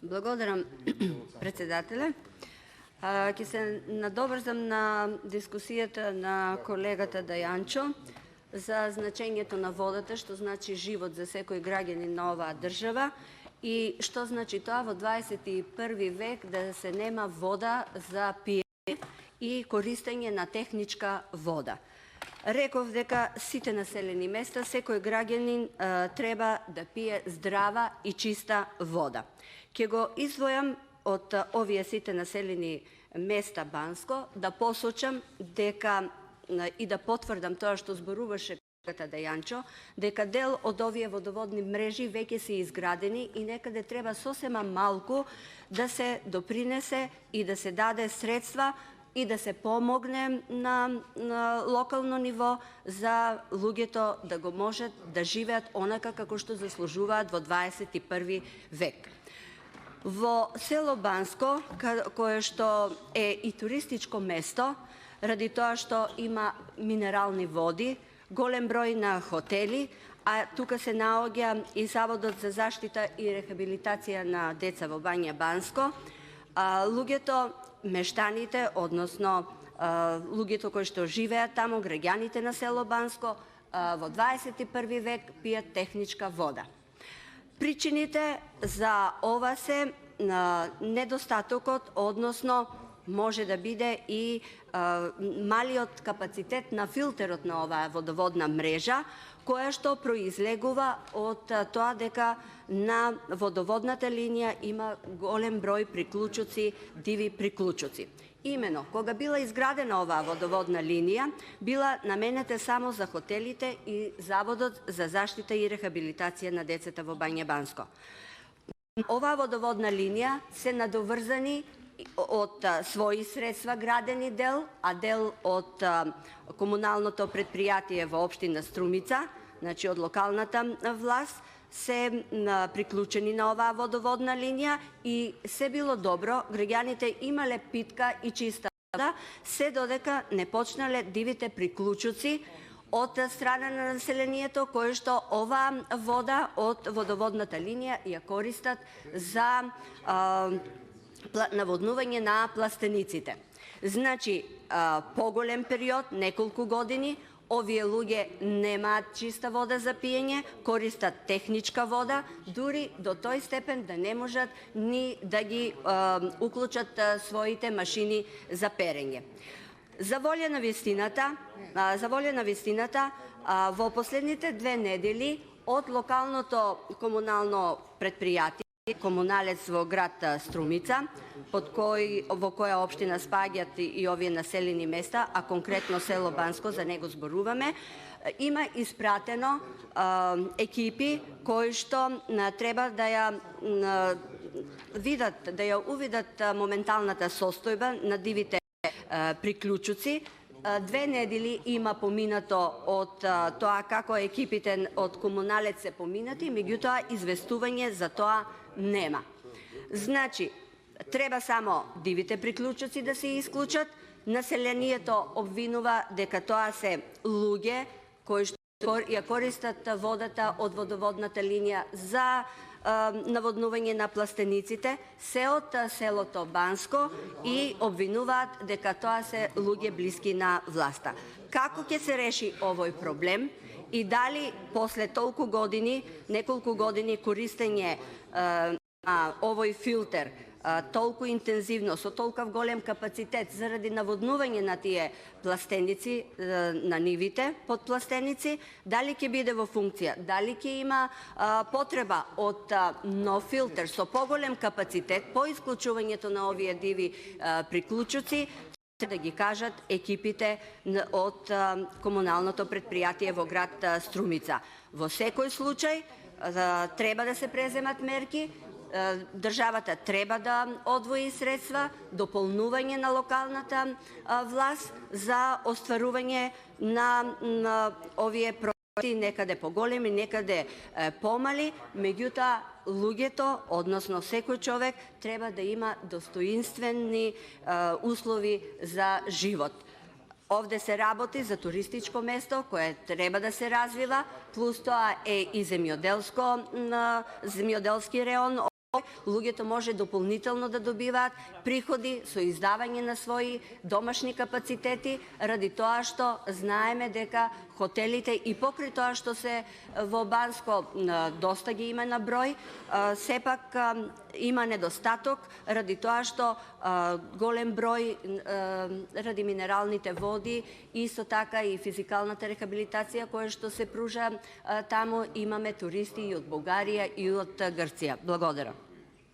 Благодарам, председателе. Ќе се надоврзам на дискусијата на колегата Дајанчо за значењето на водата, што значи живот за секој граѓанин на оваа држава и што значи тоа во 21 век да се нема вода за пиење и користење на техничка вода. Реков дека сите населени места, секој граѓанин треба да пие здрава и чиста вода. Ќе го издвојам од овие сите населени места Банско, да посочам дека и да потврдам тоа што зборуваше колегата Дајанчо, дека дел од овие водоводни мрежи веќе се изградени и некаде треба сосема малку да се допринесе и да се даде средства и да се помогне на локално ниво за луѓето да го можат да живеат онака како што заслужуваат во 21 век. Во село Банско, кое што е и туристичко место, ради тоа што има минерални води, голем број на хотели, а тука се наоѓа и Заводот за заштита и рехабилитација на деца во Бања Банско, луѓето, мештаните, односно луѓето кои што живеат таму, граѓаните на село Банско, во 21 век пијат техничка вода. Причините за ова се недостатокот, односно може да биде и малиот капацитет на филтерот на оваа водоводна мрежа, која што произлегува од тоа дека на водоводната линија има голем број приклучоци, диви приклучоци. Имено, кога била изградена оваа водоводна линија, била наменета само за хотелите и Заводот за заштита и рехабилитација на децата во Бања Банско. Оваа водоводна линија се надоврзани од своји средства градени дел, а дел од комуналното предпријатие во општина Струмица, значи од локалната власт, се приклучени на оваа водоводна линија и се било добро, граѓаните имале питка и чиста вода, се додека не почнале дивите приклучоци од страна на населението, кои што оваа вода од водоводната линија ја користат за наводнување на пластениците. Значи, поголем период, неколку години, овие луѓе немаат чиста вода за пиење, користат техничка вода, дури до тој степен да не можат ни да ги уклучат своите машини за перење. За волја на вистината, во последните 2 недели од локалното комунално предпријатие, комуналец во град Струмица, во која општина спаѓаат и овие населени места, а конкретно село Банско, за него зборуваме, има испратено екипи кои што треба да ја видат, да ја увидат моменталната состојба на дивите приклучуци. 2 недели има поминато од тоа како екипите од комуналец се поминати, меѓутоа известување за тоа нема. Значи, треба само дивите приклучоци да се исклучат, населението обвинува дека тоа се луѓе кои што ја користат водата од водоводната линија за наводнување на пластениците, се од селото Банско и обвинуваат дека тоа се луѓе блиски на власта. Како ќе се реши овој проблем и дали после толку години, неколку години користење на овој филтер толку интензивно, со толков голем капацитет заради наводнување на тие пластеници, на нивите под пластеници, дали ќе биде во функција, дали ќе има потреба од нов филтер со поголем капацитет по исклучувањето на овие диви приклучоци, да ги кажат екипите од комуналното предпријатие во град Струмица. Во секој случај треба да се преземат мерки, државата треба да одвои средства, дополнување на локалната власт за остварување на овие проекти, некаде поголеми, некаде помали, меѓутоа луѓето, односно секој човек, треба да има достоинствени услови за живот. Овде се работи за туристичко место кое треба да се развива, плюс тоа е и земјоделски реон луѓето може дополнително да добиваат приходи со издавање на своји домашни капацитети, ради тоа што знаеме дека хотелите и покрај тоа што се во Банско доста ги има на број, сепак има недостаток ради тоа што голем број ради минералните води и исто така и физикалната рехабилитација која што се пружа таму, имаме туристи и од Бугарија и од Грција. Благодарам.